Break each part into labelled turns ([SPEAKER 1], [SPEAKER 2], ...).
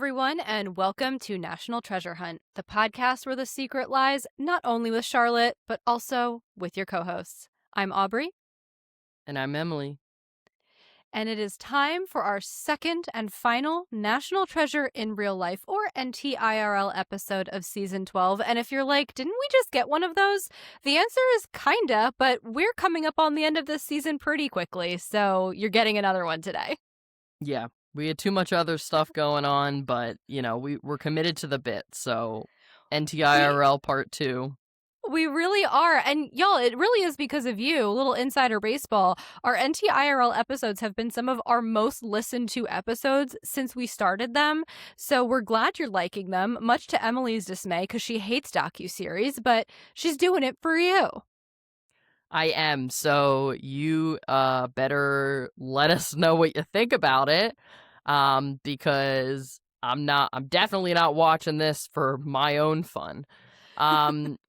[SPEAKER 1] everyone, and welcome to National Treasure Hunt, the podcast where the secret lies not only with Charlotte, but also with your co-hosts. I'm Aubrey.
[SPEAKER 2] And I'm Emily.
[SPEAKER 1] And it is time for our second and final National Treasure in Real Life, or NTIRL episode of Season 12. And if you're like, didn't we just get one of those? The answer is kinda, but we're coming up on the end of this season pretty quickly, so you're getting another one today.
[SPEAKER 2] Yeah, we had too much other stuff going on, but, we're committed to the bit, so NTIRL Part 2.
[SPEAKER 1] We really are. And y'all, it really is because of you. A little insider baseball. Our NTIRL episodes have been some of our most listened to episodes since we started them. So we're glad you're liking them, much to Emily's dismay because she hates docuseries, but she's doing it for you.
[SPEAKER 2] I am, so you better let us know what you think about it, because I'm definitely not watching this for my own fun.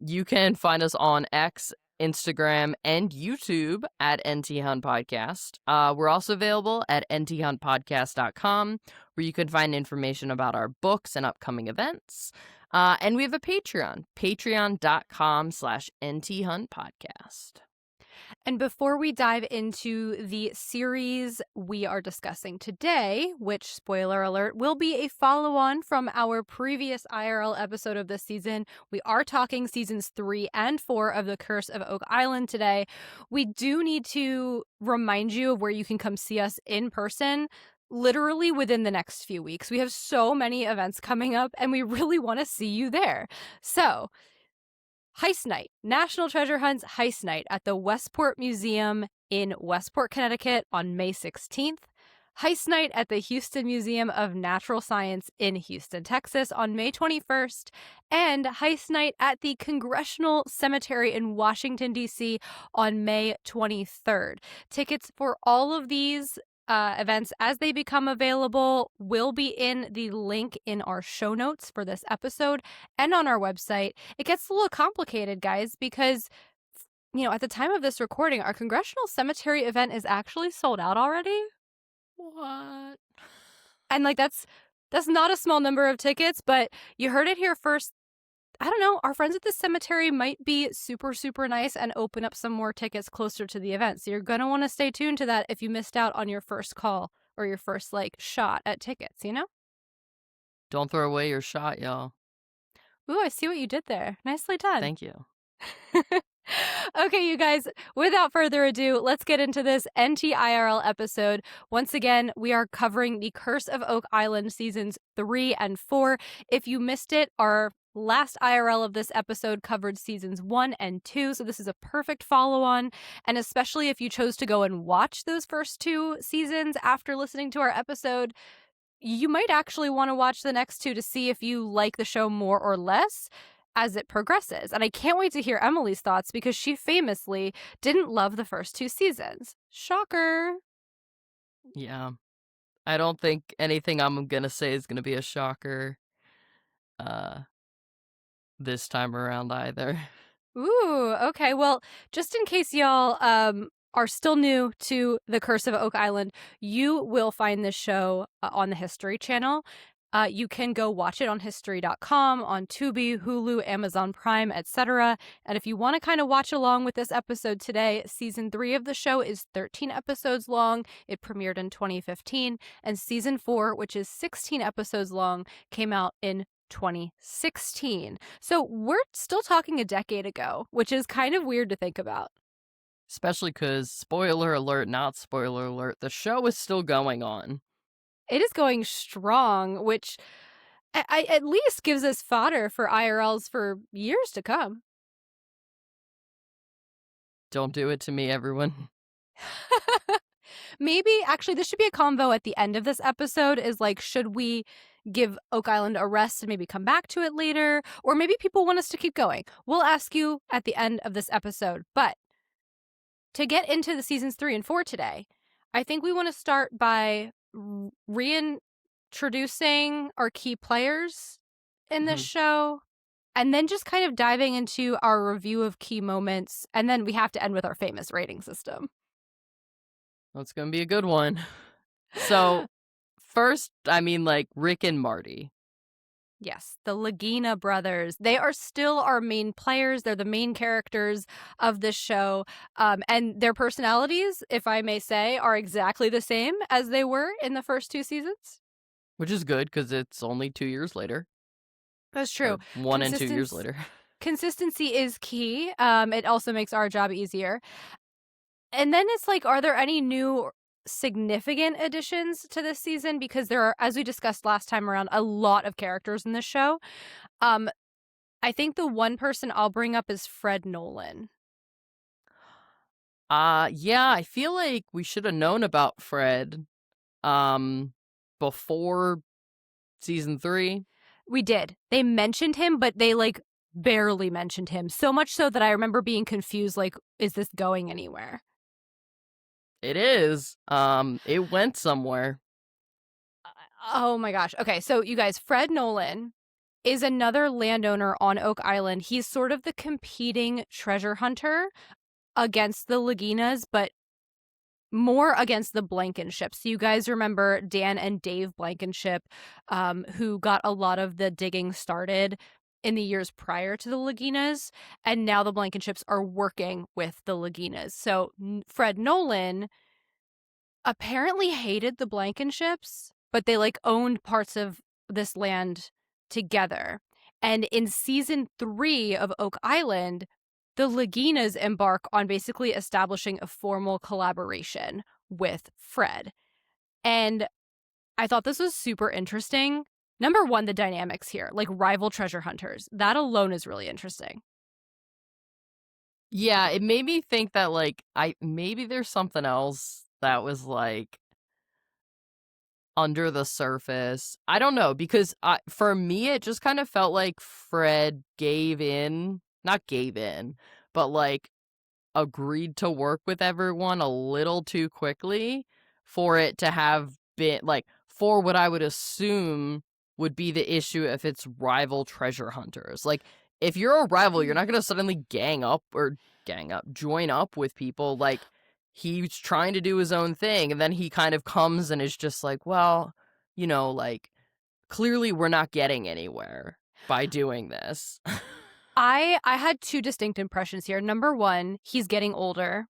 [SPEAKER 2] You can find us on X, Instagram, and YouTube at NT Hunt Podcast. We're also available at nthuntpodcast.com, where you can find information about our books and upcoming events. And we have a Patreon, patreon.com/nthuntpodcast.
[SPEAKER 1] And before we dive into the series we are discussing today, which, spoiler alert, will be a follow-on from our previous IRL episode of this season, we are talking seasons 3 and 4 of The Curse of Oak Island today. We do need to remind you of where you can come see us in person literally within the next few weeks. We have so many events coming up, and we really want to see you there. So, Heist Night, National Treasure Hunt's Heist Night at the Westport Museum in Westport, Connecticut on May 16th. Heist Night at the Houston Museum of Natural Science in Houston, Texas on May 21st. And Heist Night at the Congressional Cemetery in Washington, D.C. on May 23rd. Tickets for all of these events as they become available will be in the link in our show notes for this episode and on our website. It gets a little complicated, guys, because, at the time of this recording, our Congressional Cemetery event is actually sold out already.
[SPEAKER 2] What?
[SPEAKER 1] And, that's not a small number of tickets, but you heard it here first. I don't know, our friends at the cemetery might be super, super nice and open up some more tickets closer to the event. So you're going to want to stay tuned to that if you missed out on your first call or your first, shot at tickets,
[SPEAKER 2] Don't throw away your shot, y'all.
[SPEAKER 1] Ooh, I see what you did there. Nicely done.
[SPEAKER 2] Thank you.
[SPEAKER 1] Okay, you guys, without further ado, let's get into this NTIRL episode. Once again, we are covering The Curse of Oak Island seasons 3 and 4. If you missed it, our last IRL of this episode covered seasons 1 and 2, so this is a perfect follow-on, and especially if you chose to go and watch those first 2 seasons after listening to our episode, you might actually want to watch the next 2 to see if you like the show more or less as it progresses. And I can't wait to hear Emily's thoughts because she famously didn't love the first 2 seasons. Shocker.
[SPEAKER 2] Yeah. I don't think anything I'm going to say is going to be a shocker this time around either.
[SPEAKER 1] Ooh, okay. Well, just in case y'all are still new to The Curse of Oak Island, you will find this show on the History Channel. You can go watch it on history.com, on Tubi, Hulu, Amazon Prime, etc. And if you want to kind of watch along with this episode today, season 3 of the show is 13 episodes long. It premiered in 2015. And season 4, which is 16 episodes long, came out in 2016. So we're still talking a decade ago, which is kind of weird to think about.
[SPEAKER 2] Especially because, spoiler alert, not spoiler alert, the show is still going on.
[SPEAKER 1] It is going strong, which I at least gives us fodder for IRLs for years to come.
[SPEAKER 2] Don't do it to me, everyone.
[SPEAKER 1] Maybe, actually, this should be a convo at the end of this episode is should we give Oak Island a rest and maybe come back to it later? Or maybe people want us to keep going. We'll ask you at the end of this episode. But to get into the seasons 3 and 4 today, I think we want to start by reintroducing our key players in this show, and then just kind of diving into our review of key moments, and then we have to end with our famous rating system.
[SPEAKER 2] That's going to be a good one. So, First, I mean, like, Rick and Marty.
[SPEAKER 1] Yes, the Lagina brothers. They are still our main players. They're the main characters of this show. And their personalities, if I may say, are exactly the same as they were in the first 2 seasons.
[SPEAKER 2] Which is good, because it's only 2 years later.
[SPEAKER 1] That's true.
[SPEAKER 2] Or 1 and 2 years later.
[SPEAKER 1] Consistency is key. It also makes our job easier. And then it's like, are there any new significant additions to this season? Because there are, as we discussed last time around, a lot of characters in this show. I think the one person I'll bring up is Fred Nolan.
[SPEAKER 2] Yeah, I feel like we should have known about Fred before season 3.
[SPEAKER 1] We did. They mentioned him, but they like barely mentioned him. So much so that I remember being confused, like, is this going anywhere?
[SPEAKER 2] It is. It went somewhere.
[SPEAKER 1] Oh my gosh. Okay, so you guys, Fred Nolan is another landowner on Oak Island. He's sort of the competing treasure hunter against the Laginas, but more against the Blankenship. So you guys remember Dan and Dave Blankenship, who got a lot of the digging started in the years prior to the Laginas, and now the Blankenships are working with the Laginas. So Fred Nolan apparently hated the Blankenships, but they like owned parts of this land together. And in season 3 of Oak Island, the Laginas embark on basically establishing a formal collaboration with Fred. And I thought this was super interesting. Number one, the dynamics here, like rival treasure hunters. That alone is really interesting.
[SPEAKER 2] Yeah, it made me think that, like, maybe there's something else that was, like, under the surface. I don't know, because for me, it just kind of felt like Fred not gave in, but, like, agreed to work with everyone a little too quickly for it to have been, like, for what I would assume would be the issue if it's rival treasure hunters. Like, if you're a rival, you're not going to suddenly join up with people. Like, he's trying to do his own thing, and then he kind of comes and is just like, well, like, clearly we're not getting anywhere by doing this.
[SPEAKER 1] I had 2 distinct impressions here. Number one, he's getting older,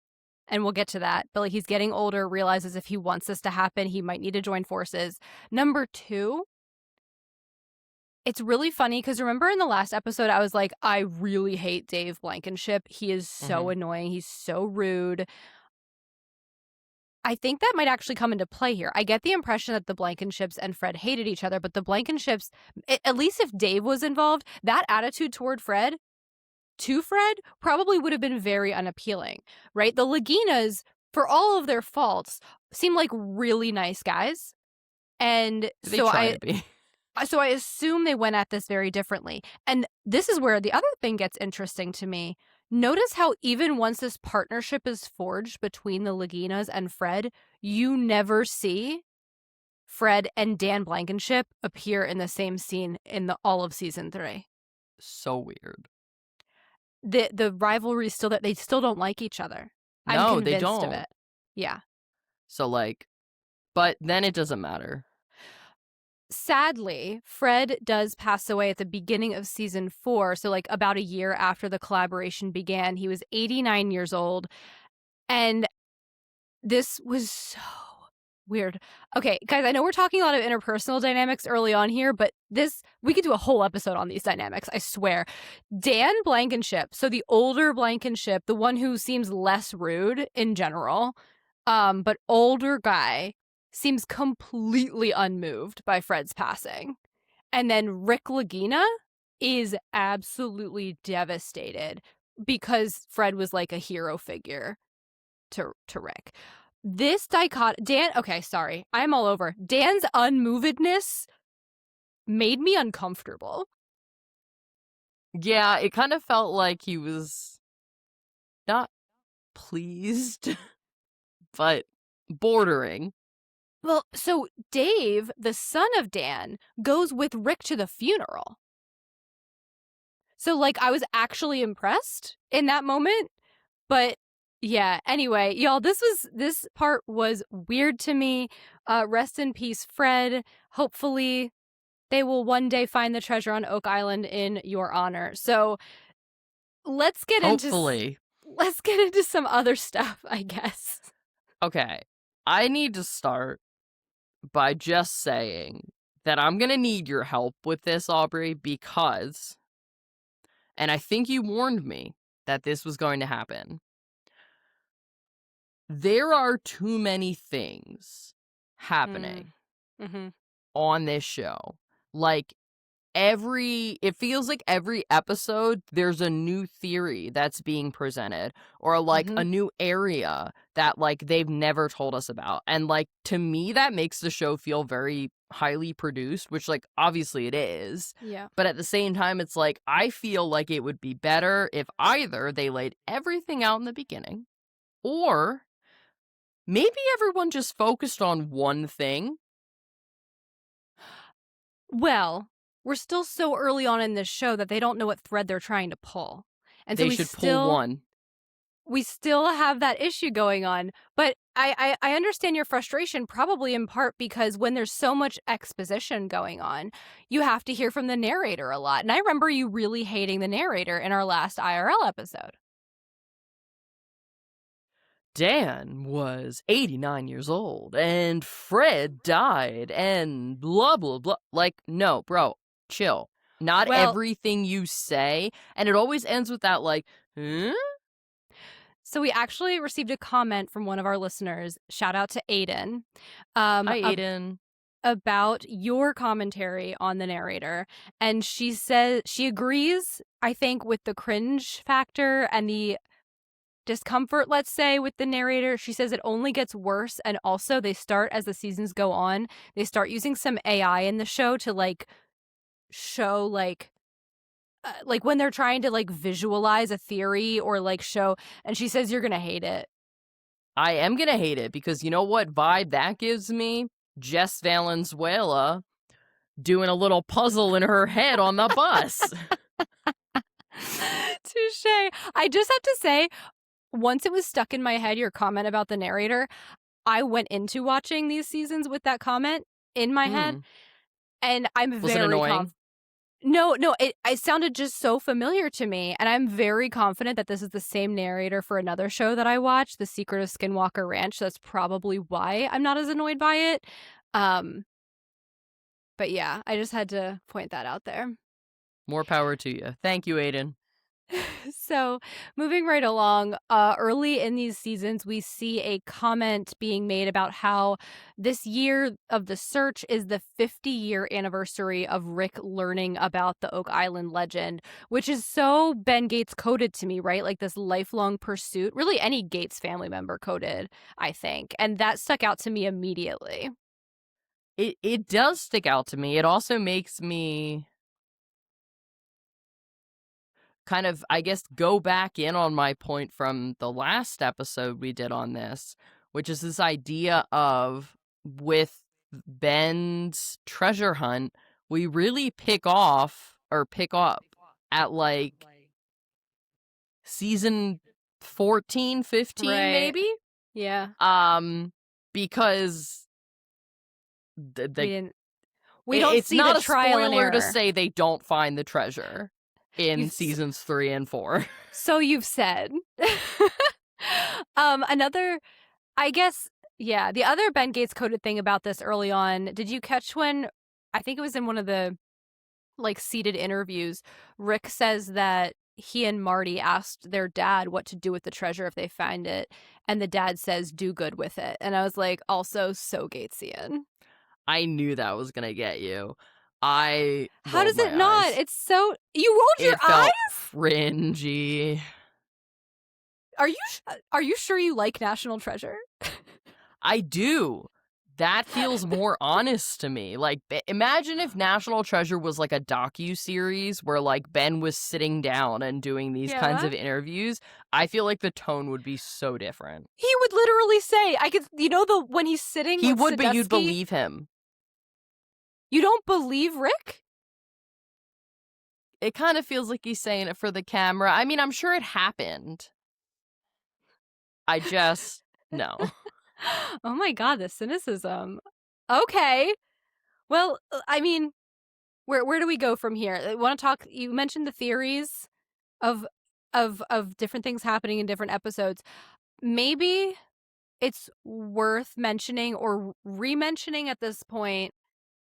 [SPEAKER 1] and we'll get to that. But like, he's getting older, realizes if he wants this to happen, he might need to join forces. Number 2, it's really funny because remember in the last episode, I was like, I really hate Dave Blankenship. He is so annoying. He's so rude. I think that might actually come into play here. I get the impression that the Blankenships and Fred hated each other, but the Blankenships, at least if Dave was involved, that attitude toward Fred, to Fred, probably would have been very unappealing, right? The Laginas, for all of their faults, seem like really nice guys. And
[SPEAKER 2] They
[SPEAKER 1] so
[SPEAKER 2] try to be.
[SPEAKER 1] So I assume they went at this very differently. And this is where the other thing gets interesting to me. Notice how even once this partnership is forged between the Laginas and Fred, you never see Fred and Dan Blankenship appear in the same scene in all of season 3.
[SPEAKER 2] So weird.
[SPEAKER 1] The rivalry is still that they still don't like each other.
[SPEAKER 2] No,
[SPEAKER 1] I'm convinced
[SPEAKER 2] they don't.
[SPEAKER 1] of it. Yeah.
[SPEAKER 2] So, like, but then it doesn't matter.
[SPEAKER 1] Sadly, Fred does pass away at the beginning of season 4. So, like, about a year after the collaboration began. He was 89 years old. And this was so weird. Okay, guys, I know we're talking a lot of interpersonal dynamics early on here, but we could do a whole episode on these dynamics, I swear. Dan Blankenship, so the older Blankenship, the one who seems less rude in general, but older guy, seems completely unmoved by Fred's passing. And then Rick Lagina is absolutely devastated because Fred was like a hero figure to Rick. This Dan, okay, sorry, I'm all over. Dan's unmovedness made me uncomfortable.
[SPEAKER 2] Yeah, it kind of felt like he was not pleased, but bordering.
[SPEAKER 1] Well, so Dave, the son of Dan, goes with Rick to the funeral. So, like, I was actually impressed in that moment, but Yeah, anyway, y'all, this part was weird to me. Rest in peace, Fred. Hopefully they will one day find the treasure on Oak Island in your honor. So let's get
[SPEAKER 2] Hopefully.
[SPEAKER 1] into some other stuff, I guess.
[SPEAKER 2] Okay. I need to start by just saying that I'm going to need your help with this, Aubrey, because, and I think you warned me that this was going to happen, there are too many things happening
[SPEAKER 1] Mm-hmm.
[SPEAKER 2] on this show. Like, it feels like every episode there's a new theory that's being presented, or like a new area that like they've never told us about. And like, to me, that makes the show feel very highly produced, which like obviously it is.
[SPEAKER 1] Yeah.
[SPEAKER 2] But at the same time, it's like, I feel like it would be better if either they laid everything out in the beginning, or maybe everyone just focused on one thing.
[SPEAKER 1] Well, we're still so early on in this show that they don't know what thread they're trying to pull. And so
[SPEAKER 2] They should pull one.
[SPEAKER 1] We still have that issue going on. But I understand your frustration, probably in part because when there's so much exposition going on, you have to hear from the narrator a lot. And I remember you really hating the narrator in our last IRL episode.
[SPEAKER 2] Dan was 89 years old, and Fred died, and blah, blah, blah. Like, no, bro, chill. Not everything you say, and it always ends with that, like, huh?
[SPEAKER 1] So we actually received a comment from one of our listeners. Shout out to Aiden.
[SPEAKER 2] Hi, Aiden.
[SPEAKER 1] About your commentary on the narrator. And she says she agrees, I think, with the cringe factor and the discomfort, let's say, with the narrator. She says it only gets worse, and also they start, as the seasons go on, they start using some AI in the show to like show like when they're trying to like visualize a theory or like show, and she says you're gonna hate it.
[SPEAKER 2] I am gonna hate it because you know what vibe that gives me? Jess Valenzuela doing a little puzzle in her head on the bus.
[SPEAKER 1] Touche. I just have to say, once it was stuck in my head, your comment about the narrator, I went into watching these seasons with that comment in my head, and I'm
[SPEAKER 2] Was it annoying?
[SPEAKER 1] No, it sounded just so familiar to me, and I'm very confident that this is the same narrator for another show that I watched, The Secret of Skinwalker Ranch. That's probably why I'm not as annoyed by it. But yeah, I just had to point that out there.
[SPEAKER 2] More power to you. Thank you, Aiden.
[SPEAKER 1] So, moving right along, early in these seasons, we see a comment being made about how this year of the search is the 50-year anniversary of Rick learning about the Oak Island legend, which is so Ben Gates coded to me, right? Like this lifelong pursuit. Really, any Gates family member coded, I think. And that stuck out to me immediately.
[SPEAKER 2] It does stick out to me. It also makes me kind of, I guess, go back in on my point from the last episode we did on this, which is this idea of, with Ben's treasure hunt, we really pick up at like season 14, 15,
[SPEAKER 1] right.
[SPEAKER 2] maybe?
[SPEAKER 1] Yeah.
[SPEAKER 2] Because
[SPEAKER 1] we don't see the trial and error.
[SPEAKER 2] It's not a spoiler to say they don't find the treasure in seasons 3 and 4.
[SPEAKER 1] So you've said. Another, I guess, yeah, the other Ben Gates coded thing about this early on, did you catch when, I think it was in one of the like seated interviews, Rick says that he and Marty asked their dad what to do with the treasure if they find it, and the dad says do good with it. And I was like, also so Gatesian.
[SPEAKER 2] I knew that was gonna get you.
[SPEAKER 1] How does it not?
[SPEAKER 2] Eyes.
[SPEAKER 1] It's so, you rolled your eyes?
[SPEAKER 2] Cringy.
[SPEAKER 1] Are you sure you like National Treasure?
[SPEAKER 2] I do. That feels more honest to me. Like, imagine if National Treasure was like a docu-series where like Ben was sitting down and doing these kinds of interviews. I feel like the tone would be so different.
[SPEAKER 1] He would literally say, when he's sitting
[SPEAKER 2] he
[SPEAKER 1] with
[SPEAKER 2] would,
[SPEAKER 1] Sadusky,
[SPEAKER 2] but you'd believe him.
[SPEAKER 1] You don't believe Rick?
[SPEAKER 2] It kind of feels like he's saying it for the camera. I mean, I'm sure it happened. No.
[SPEAKER 1] Oh my God, the cynicism. Okay. Well, I mean, where do we go from here? Want to talk? You mentioned the theories of different things happening in different episodes. Maybe it's worth mentioning or re-mentioning at this point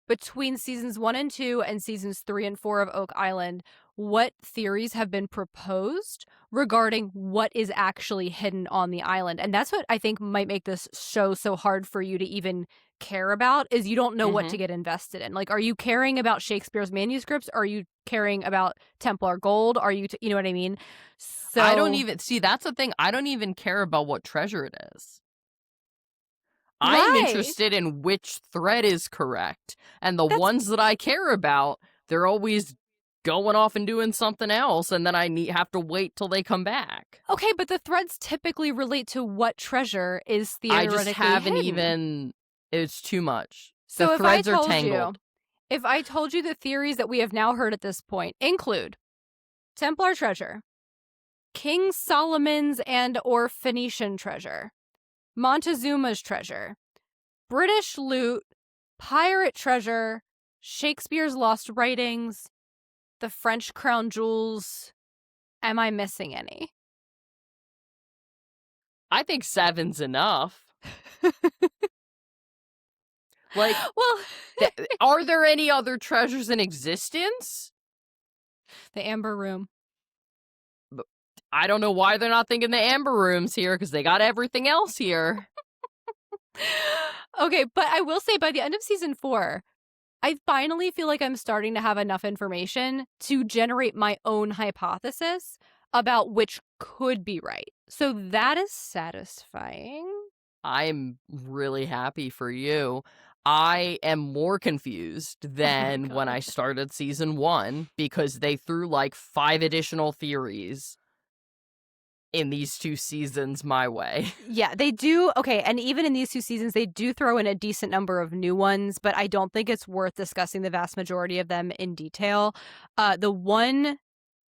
[SPEAKER 1] between seasons 1 and 2 and seasons 3 and 4 of Oak Island, what theories have been proposed regarding what is actually hidden on the island. And that's what I think might make this show so hard for you to even care about, is you don't know what to get invested in. Like, are you caring about Shakespeare's manuscripts? Are you caring about Templar gold? Are you, you know what I mean? So
[SPEAKER 2] I don't even see, that's the thing. I don't even care about what treasure it is. I'm interested in which thread is correct. And the ones that I care about, they're always going off and doing something else, and then I have to wait till they come back.
[SPEAKER 1] Okay, but the threads typically relate to what treasure is theoretically
[SPEAKER 2] I just haven't
[SPEAKER 1] hidden.
[SPEAKER 2] even, it's too much.
[SPEAKER 1] So
[SPEAKER 2] the threads are tangled.
[SPEAKER 1] If I told you the theories that we have now heard at this point include Templar treasure, King Solomon's and or Phoenician treasure, Montezuma's treasure, British loot, pirate treasure, Shakespeare's lost writings, the French crown jewels. Am I missing any?
[SPEAKER 2] I think 7's enough. Like, well, are there any other treasures in existence?
[SPEAKER 1] The Amber Room.
[SPEAKER 2] I don't know why they're not thinking the Amber Room's here, because they got everything else here.
[SPEAKER 1] Okay, but I will say by the end of season 4, I finally feel like I'm starting to have enough information to generate my own hypothesis about which could be right. So that is satisfying.
[SPEAKER 2] I'm really happy for you. I am more confused than when I started season 1, because they threw like 5 additional theories in these 2 seasons my way.
[SPEAKER 1] Yeah, they do. Okay, and even in these 2 seasons, they do throw in a decent number of new ones, but I don't think it's worth discussing the vast majority of them in detail. The one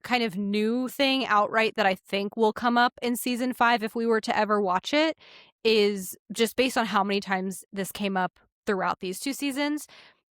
[SPEAKER 1] kind of new thing outright that I think will come up in season 5 if we were to ever watch it is, just based on how many times this came up throughout these 2 seasons,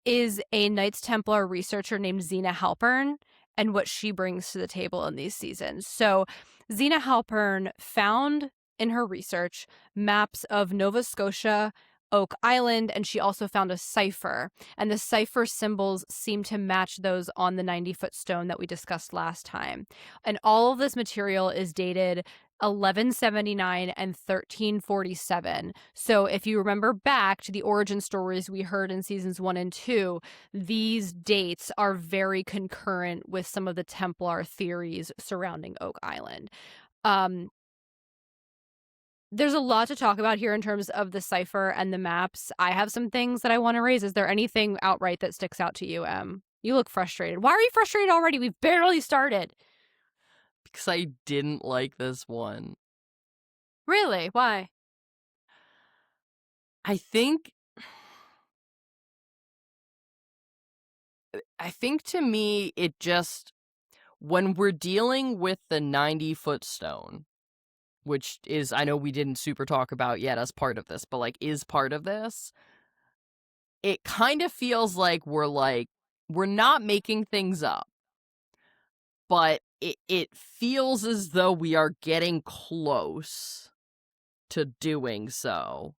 [SPEAKER 1] is a Knights Templar researcher named Xena Halpern and what she brings to the table in these seasons. So Xena Halpern found in her research maps of Nova Scotia, Oak Island, and she also found a cipher. And the cipher symbols seem to match those on the 90-foot stone that we discussed last time. And all of this material is dated 1179 and 1347. So if you remember back to the origin stories we heard in seasons 1 and 2, these dates are very concurrent with some of the Templar theories surrounding Oak Island. There's a lot to talk about here in terms of the cipher and the maps. I have some things that I want to raise. Is there anything outright that sticks out to you, Em? You look frustrated. Why are you frustrated already? We've barely started.
[SPEAKER 2] Because I didn't like this one.
[SPEAKER 1] Really? Why?
[SPEAKER 2] I think to me, it just, when we're dealing with the 90-foot stone, which is, I know we didn't super talk about yet as part of this, but like is part of this, it kind of feels like we're not making things up, but it feels as though we are getting close to doing so,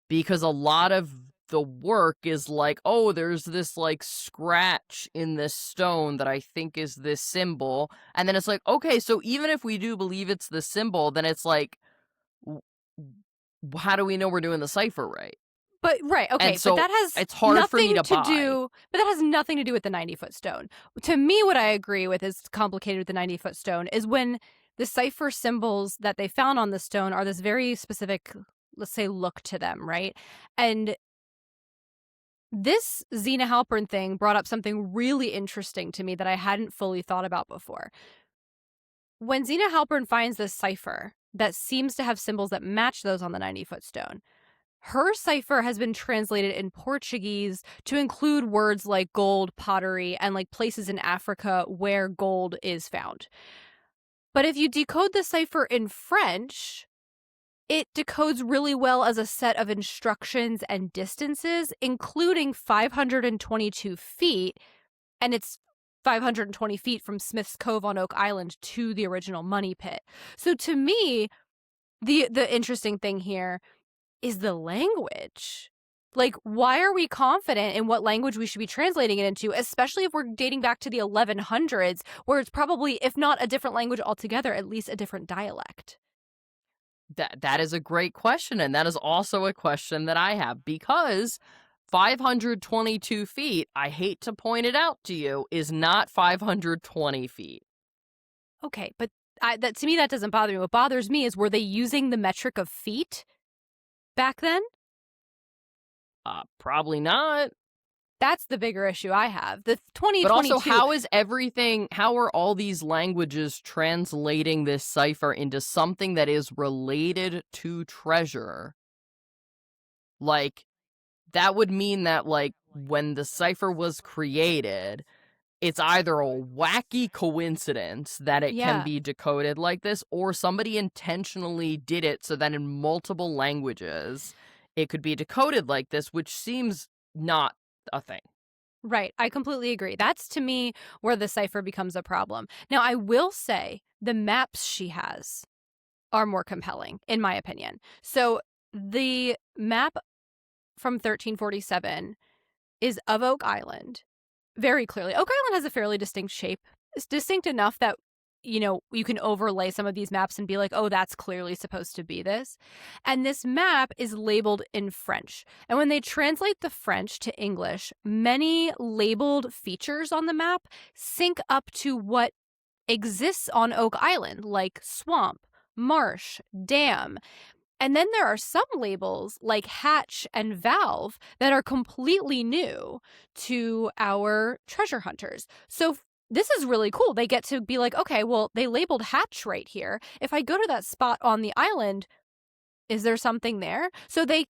[SPEAKER 2] because a lot of the work is like, oh, there's this like scratch in this stone that I think is this symbol, and then it's like, okay, so even if we do believe it's the symbol, then it's like, how do we know we're doing the cipher right?
[SPEAKER 1] But right, okay,
[SPEAKER 2] so
[SPEAKER 1] but that has
[SPEAKER 2] it's hard for me to buy.
[SPEAKER 1] But that has nothing to do with the 90-foot stone. To me, what I agree with is complicated with the 90-foot stone is when the cipher symbols that they found on the stone are this very specific, let's say, look to them, right? And this Xena Halpern thing brought up something really interesting to me that I hadn't fully thought about before. When Xena Halpern finds this cipher that seems to have symbols that match those on the 90-foot stone, her cipher has been translated in Portuguese to include words like gold, pottery, and like places in Africa where gold is found. But if you decode the cipher in French, it decodes really well as a set of instructions and distances, including 522 feet, and it's 520 feet from Smith's Cove on Oak Island to the original money pit. So to me, the interesting thing here is the language. Like, why are we confident in what language we should be translating it into, especially if we're dating back to the 1100s, where it's probably, if not a different language altogether, at least a different dialect?
[SPEAKER 2] That is a great question, and that is also a question that I have, because 522 feet, I hate to point it out to you, is not 520 feet.
[SPEAKER 1] Okay, but that to me, that doesn't bother me. What bothers me is, were they using the metric of feet back then?
[SPEAKER 2] Probably not.
[SPEAKER 1] That's the bigger issue I have. The 2022.
[SPEAKER 2] But also, how are all these languages translating this cipher into something that is related to treasure? Like, that would mean that, like, when the cipher was created, it's either a wacky coincidence that it can be decoded like this, or somebody intentionally did it so that in multiple languages it could be decoded like this, which seems not a thing.
[SPEAKER 1] Right. I completely agree. That's, to me, where the cipher becomes a problem. Now, I will say the maps she has are more compelling, in my opinion. So the map from 1347 is of Oak Island, very clearly. Oak Island has a fairly distinct shape. It's distinct enough that, you can overlay some of these maps and be like, oh, that's clearly supposed to be this. And this map is labeled in French. And when they translate the French to English, many labeled features on the map sync up to what exists on Oak Island, like swamp, marsh, dam. And then there are some labels like hatch and valve that are completely new to our treasure hunters. So this is really cool. They get to be like, okay, well, they labeled hatch right here. If I go to that spot on the island, is there something there? So they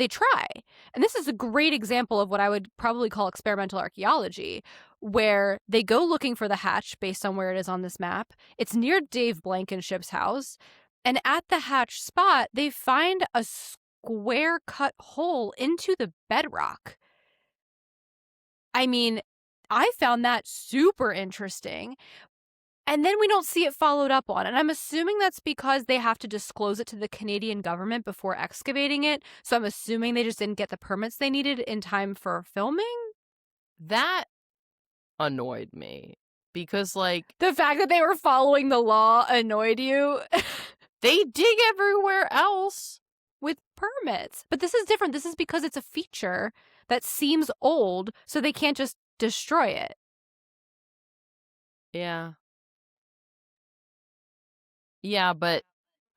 [SPEAKER 1] try. And this is a great example of what I would probably call experimental archaeology, where they go looking for the hatch based on where it is on this map. It's near Dave Blankenship's house. And at the hatch spot, they find a square cut hole into the bedrock. I mean, I found that super interesting. And then we don't see it followed up on. And I'm assuming that's because they have to disclose it to the Canadian government before excavating it. So I'm assuming they just didn't get the permits they needed in time for filming.
[SPEAKER 2] That annoyed me. Because, like,
[SPEAKER 1] the fact that they were following the law annoyed you.
[SPEAKER 2] They dig everywhere else
[SPEAKER 1] with permits. But this is different. This is because it's a feature that seems old, so they can't just destroy it.
[SPEAKER 2] Yeah. Yeah, but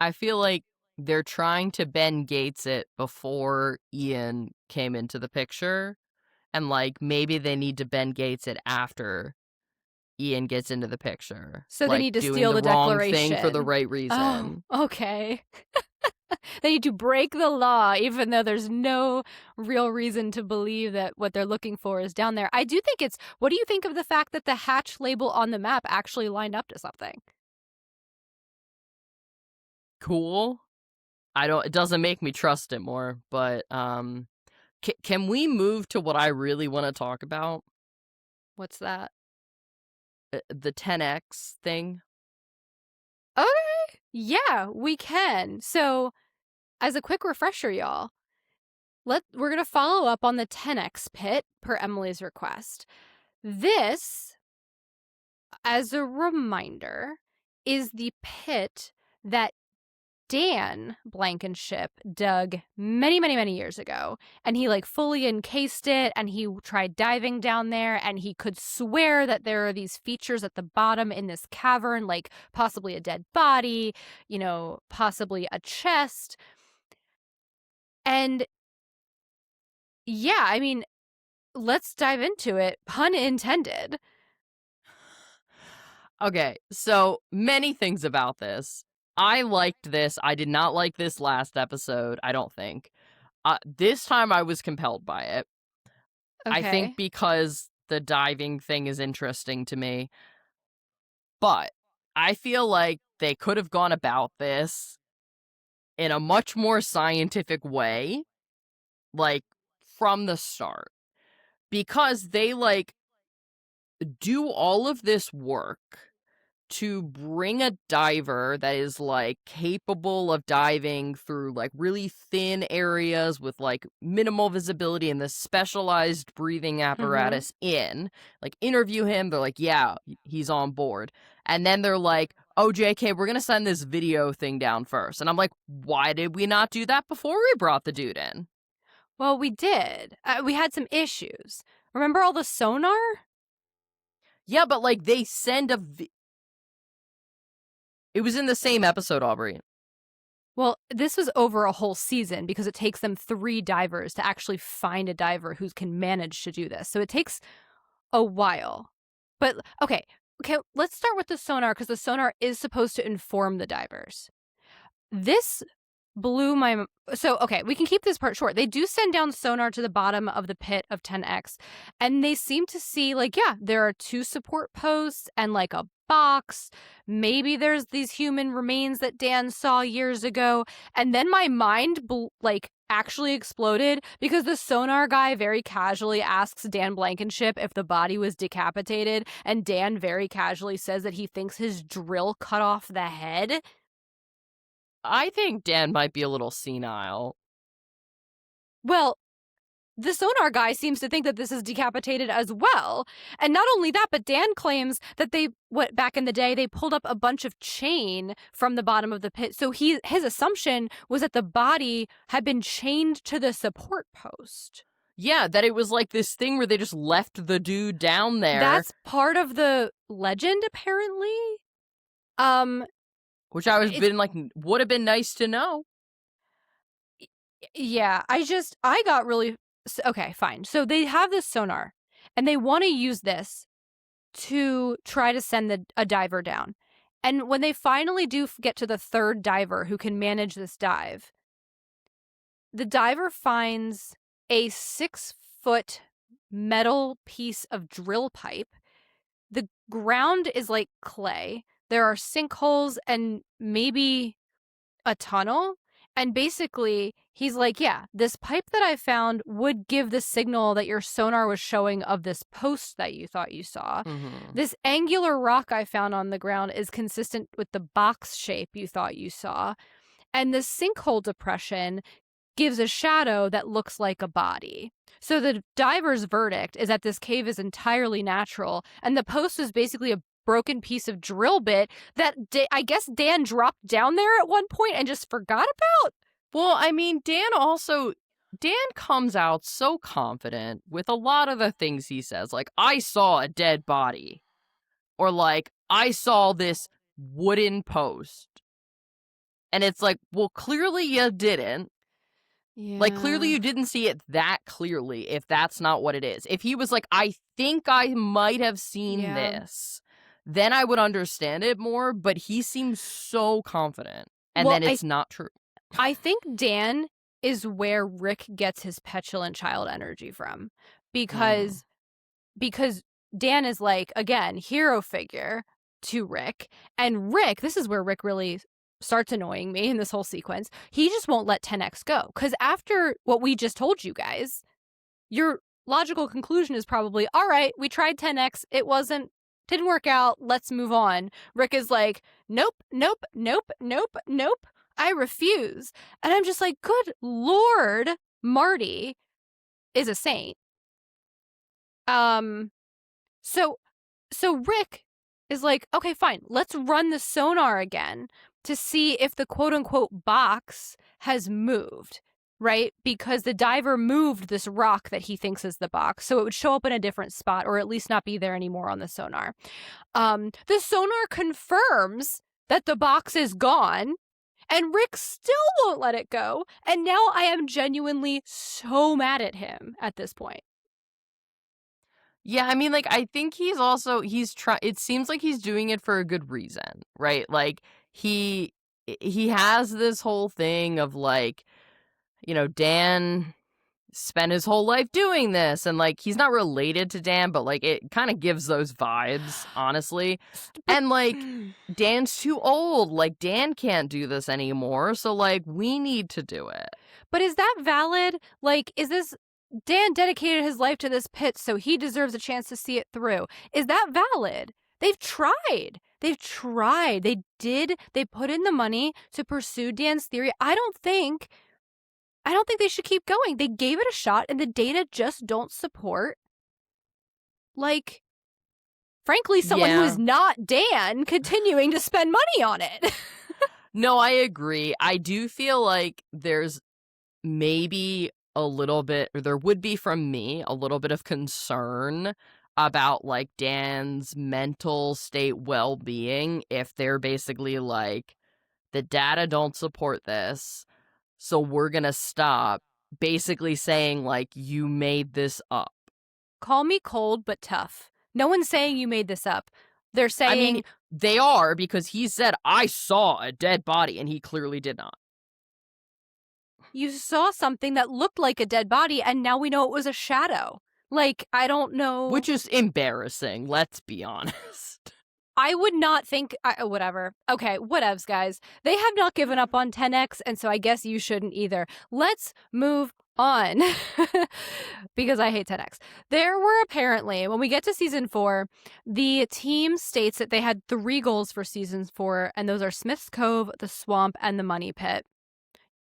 [SPEAKER 2] I feel like they're trying to Ben Gates it before Ian came into the picture. And, like, maybe they need to Ben Gates it after Ian gets into the picture.
[SPEAKER 1] So they need to steal the declaration.
[SPEAKER 2] Doing the wrong thing for the right reason.
[SPEAKER 1] Oh, okay. They need to break the law, even though there's no real reason to believe that what they're looking for is down there. I do think it's... What do you think of the fact that the hatch label on the map actually lined up to something?
[SPEAKER 2] Cool. It doesn't make me trust it more, but can we move to what I really want to talk about?
[SPEAKER 1] What's that?
[SPEAKER 2] The 10x thing.
[SPEAKER 1] Okay. Yeah, we can. So, as a quick refresher, y'all, we're going to follow up on the 10x pit per Emily's request. This, as a reminder, is the pit that Dan Blankenship dug many, many, many years ago. And he fully encased it, and he tried diving down there, and he could swear that there are these features at the bottom in this cavern, like possibly a dead body, possibly a chest. And yeah, I mean, let's dive into it. Pun intended.
[SPEAKER 2] Okay, so many things about this. I liked this. I did not like this last episode, I don't think. This time I was compelled by it.
[SPEAKER 1] Okay.
[SPEAKER 2] I think because the diving thing is interesting to me. But I feel like they could have gone about this in a much more scientific way, like, from the start. Because they, like, do all of this work to bring a diver that is, like, capable of diving through, like, really thin areas with, like, minimal visibility and this specialized breathing
[SPEAKER 1] Mm-hmm.
[SPEAKER 2] apparatus like, interview him. They're like, yeah, he's on board. And then they're like, oh, JK, we're gonna send this video thing down first. And I'm like, why did we not do that before we brought the dude in?
[SPEAKER 1] Well, we did. We had some issues. Remember all the sonar?
[SPEAKER 2] Yeah, but, like, they send it was in the same episode, Aubrey.
[SPEAKER 1] Well, this was over a whole season because it takes them 3 divers to actually find a diver who can manage to do this. So it takes a while. But okay, let's start with the sonar because the sonar is supposed to inform the divers. This blew my okay, we can keep this part short. They do send down sonar to the bottom of the pit of 10X, and they seem to see, like, yeah, there are 2 support posts and, like, a box. Maybe there's these human remains that Dan saw years ago. And then my mind actually exploded because the sonar guy very casually asks Dan Blankenship if the body was decapitated, and Dan very casually says that he thinks his drill cut off the head.
[SPEAKER 2] I think Dan might be a little senile.
[SPEAKER 1] Well, the sonar guy seems to think that this is decapitated as well. And not only that, but Dan claims that back in the day, they pulled up a bunch of chain from the bottom of the pit. So his assumption was that the body had been chained to the support post.
[SPEAKER 2] Yeah, that it was like this thing where they just left the dude down there.
[SPEAKER 1] That's part of the legend, apparently.
[SPEAKER 2] Which would have been nice to know.
[SPEAKER 1] Yeah, I got really... Okay, fine. So they have this sonar, and they want to use this to try to send a diver down. And when they finally do get to the 3rd diver who can manage this dive, the diver finds a 6-foot metal piece of drill pipe. The ground is like clay. There are sinkholes and maybe a tunnel. And basically, he's like, yeah, this pipe that I found would give the signal that your sonar was showing of this post that you thought you saw.
[SPEAKER 2] Mm-hmm.
[SPEAKER 1] This angular rock I found on the ground is consistent with the box shape you thought you saw. And the sinkhole depression gives a shadow that looks like a body. So the diver's verdict is that this cave is entirely natural, and the post is basically a broken piece of drill bit that I guess Dan dropped down there at one point and just forgot about.
[SPEAKER 2] Well, I mean, Dan comes out so confident with a lot of the things he says, like, I saw a dead body, or like, I saw this wooden post. And it's like, well, clearly you didn't.
[SPEAKER 1] Yeah.
[SPEAKER 2] Like, clearly you didn't see it that clearly if that's not what it is. If he was like, I think I might have seen this, then I would understand it more, but he seems so confident, and then it's not true.
[SPEAKER 1] I think Dan is where Rick gets his petulant child energy from, because Dan is, like, again, hero figure to Rick, and Rick, this is where Rick really starts annoying me in this whole sequence. He just won't let 10X go, because after what we just told you guys, your logical conclusion is probably, all right, we tried 10X, didn't work out, let's move on. Rick is like, nope, nope, nope, nope, nope, I refuse. And I'm just like, good Lord, Marty is a saint. So Rick is like, okay, fine, let's run the sonar again to see if the quote-unquote box has moved, right? Because the diver moved this rock that he thinks is the box, so it would show up in a different spot, or at least not be there anymore on the sonar. The sonar confirms that the box is gone, and Rick still won't let it go, and now I am genuinely so mad at him at this point.
[SPEAKER 2] Yeah, I mean, like, I think it seems like he's doing it for a good reason, right? Like, he has this whole thing of, like, Dan spent his whole life doing this, and like he's not related to Dan, but like it kind of gives those vibes, honestly.
[SPEAKER 1] But
[SPEAKER 2] And like Dan's too old, like Dan can't do this anymore, so like we need to do it.
[SPEAKER 1] but is that valid? Like, is this Dan dedicated his life to this pit, so he deserves a chance to see it through? Is that valid? They've tried. They've tried. They did. They put in the money to pursue Dan's theory. I don't think they should keep going. They gave it a shot, and the data just don't support, like, frankly, someone who
[SPEAKER 2] Yeah.
[SPEAKER 1] is not Dan continuing to spend money on it.
[SPEAKER 2] No, I agree. I do feel like there's maybe a little bit, or there would be from me, a little bit of concern about like Dan's mental state well-being if they're basically like, the data don't support this, so we're gonna stop, basically saying like, you made this up.
[SPEAKER 1] Call me cold but tough. No one's saying you made this up. They're saying,
[SPEAKER 2] I mean, they are, because he said, I saw a dead body, and he clearly did not.
[SPEAKER 1] you saw something that looked like a dead body, and now we know it was a shadow. Like, I don't know.
[SPEAKER 2] Which is embarrassing, let's be honest.
[SPEAKER 1] I would not think. Whatever. Okay, whatevs, guys. They have not given up on 10X, and so I guess you shouldn't either. Let's move on. Because I hate 10X. There were apparently, when we get to season 4, the team states that they had 3 goals for season 4, and those are Smith's Cove, the swamp, and the money pit.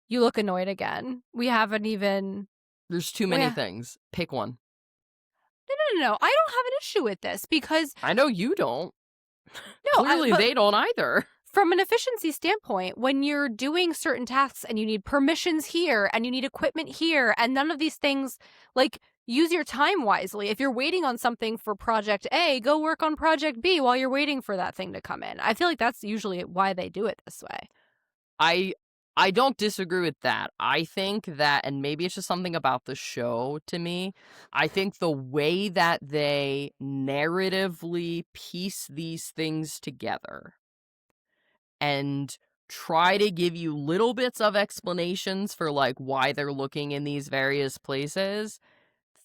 [SPEAKER 1] You look annoyed again. We haven't even.
[SPEAKER 2] There's too many things. Pick one.
[SPEAKER 1] No. I don't have an issue with this because.
[SPEAKER 2] I know you don't.
[SPEAKER 1] No,
[SPEAKER 2] Clearly they don't either.
[SPEAKER 1] From an efficiency standpoint, when you're doing certain tasks and you need permissions here and you need equipment here, and none of these things, like, use your time wisely. If you're waiting on something for Project A, go work on Project B while you're waiting for that thing to come in. I feel like that's usually why they do it this way.
[SPEAKER 2] I don't disagree with that. I think that, and maybe it's just something about the show to me, I think the way that they narratively piece these things together and try to give you little bits of explanations for like why they're looking in these various places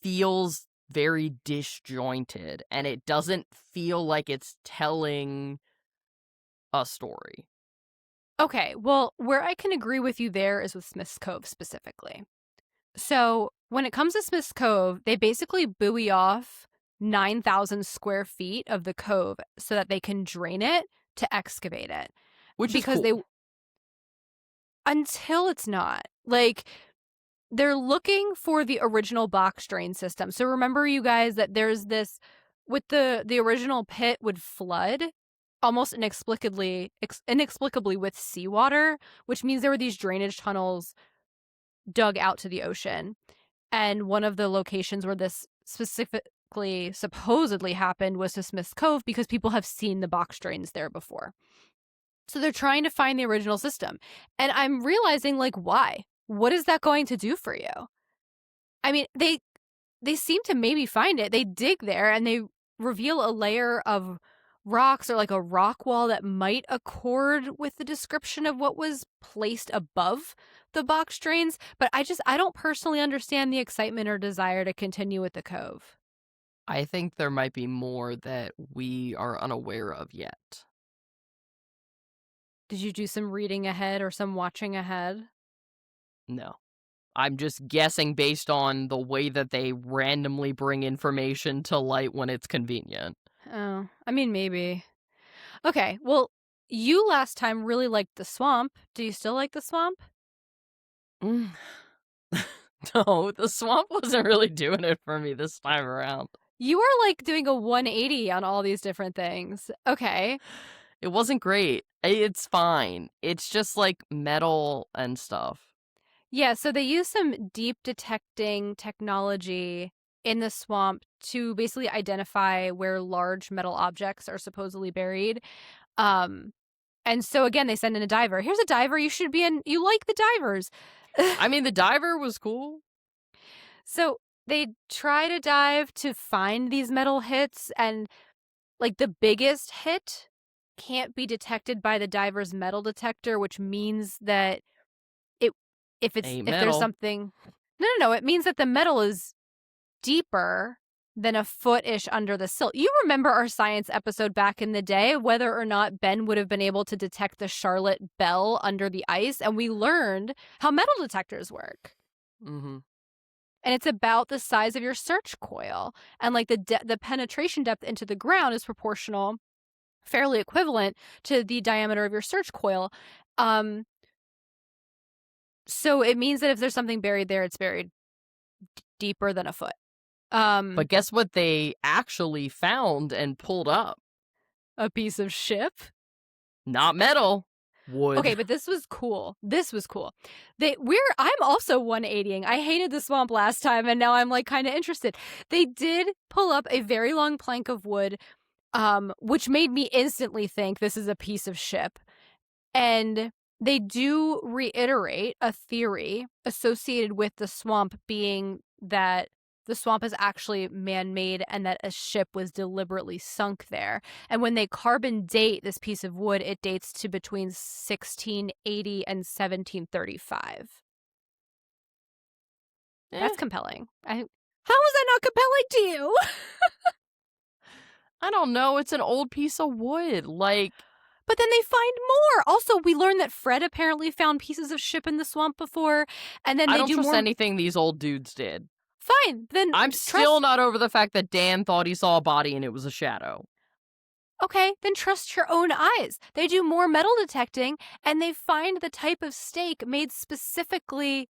[SPEAKER 2] feels very disjointed, and it doesn't feel like it's telling a story.
[SPEAKER 1] Okay, well, where I can agree with you there is with Smith's Cove specifically. So when it comes to Smith's Cove, they basically buoy off 9,000 square feet of the cove so that they can drain it to excavate it.
[SPEAKER 2] Which
[SPEAKER 1] because
[SPEAKER 2] is cool.
[SPEAKER 1] until it's not. Like, they're looking for the original box drain system. So remember, you guys, that there's this, with the original pit would flood almost inexplicably with seawater, which means there were these drainage tunnels dug out to the ocean. And one of the locations where this specifically supposedly happened was to Smith's Cove because people have seen the box drains there before. So they're trying to find the original system. And I'm realizing, like, why? What is that going to do for you? I mean, they seem to maybe find it. They dig there and they reveal a layer of rocks or like a rock wall that might accord with the description of what was placed above the box drains. But I don't personally understand the excitement or desire to continue with the cove.
[SPEAKER 2] I think there might be more that we are unaware of yet.
[SPEAKER 1] Did you do some reading ahead or some watching ahead?
[SPEAKER 2] No. I'm just guessing based on the way that they randomly bring information to light when it's convenient.
[SPEAKER 1] Oh, I mean, maybe. Okay, well, you last time really liked the swamp. Do you still like the swamp?
[SPEAKER 2] No, the swamp wasn't really doing it for me this time around.
[SPEAKER 1] You are like doing a 180 on all these different things. Okay.
[SPEAKER 2] It wasn't great. It's fine. It's just like metal and stuff.
[SPEAKER 1] Yeah, so they use some deep detecting technology in the swamp to basically identify where large metal objects are supposedly buried. And so again, they send in a diver. Here's a diver you should be in. You like the divers.
[SPEAKER 2] I mean, the diver was cool.
[SPEAKER 1] So they try to dive to find these metal hits, and like the biggest hit can't be detected by the diver's metal detector, which means that if there's something No. It means that the metal is deeper than a foot-ish under the sill. You remember our science episode back in the day, whether or not Ben would have been able to detect the Charlotte Bell under the ice, and we learned how metal detectors work.
[SPEAKER 2] Mm-hmm.
[SPEAKER 1] And it's about the size of your search coil. And like the penetration depth into the ground is proportional, fairly equivalent to the diameter of your search coil. So it means that if there's something buried there, it's buried deeper than a foot.
[SPEAKER 2] But guess what they actually found and pulled up?
[SPEAKER 1] A piece of ship?
[SPEAKER 2] Not metal. Wood.
[SPEAKER 1] Okay, but this was cool. I'm also 180ing. I hated the swamp last time, and now I'm like kind of interested. They did pull up a very long plank of wood, which made me instantly think this is a piece of ship. And they do reiterate a theory associated with the swamp being that the swamp is actually man-made and that a ship was deliberately sunk there. And when they carbon date this piece of wood, it dates to between 1680 and 1735. That's compelling. How is that not compelling to you?
[SPEAKER 2] I don't know. It's an old piece of wood.
[SPEAKER 1] But then they find more. Also, we learned that Fred apparently found pieces of ship in the swamp before, and then
[SPEAKER 2] I
[SPEAKER 1] they
[SPEAKER 2] don't
[SPEAKER 1] do
[SPEAKER 2] trust
[SPEAKER 1] more.
[SPEAKER 2] anything these old dudes did.
[SPEAKER 1] Fine, then
[SPEAKER 2] I'm still not over the fact that Dan thought he saw a body and it was a shadow.
[SPEAKER 1] Okay, then trust your own eyes. They do more metal detecting, and they find the type of stake made specifically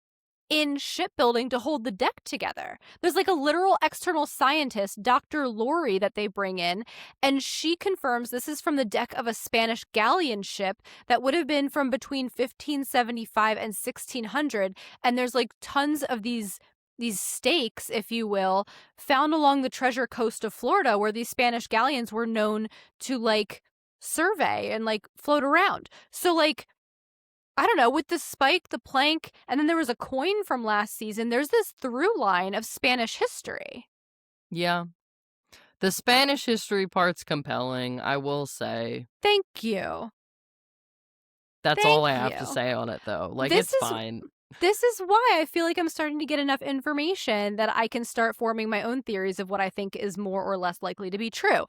[SPEAKER 1] in shipbuilding to hold the deck together. There's like a literal external scientist, Dr. Lori, that they bring in, and she confirms this is from the deck of a Spanish galleon ship that would have been from between 1575 and 1600, and there's like tons of these stakes, if you will, found along the Treasure Coast of Florida, where these Spanish galleons were known to like survey and like float around. So like, I don't know, with the spike, the plank, and then there was a coin from last season, there's this through line of Spanish history.
[SPEAKER 2] Yeah. The Spanish history part's compelling, I will say.
[SPEAKER 1] Thank you.
[SPEAKER 2] That's all I have to say on it, though. Like, it's fine.
[SPEAKER 1] This is why I feel like I'm starting to get enough information that I can start forming my own theories of what I think is more or less likely to be true.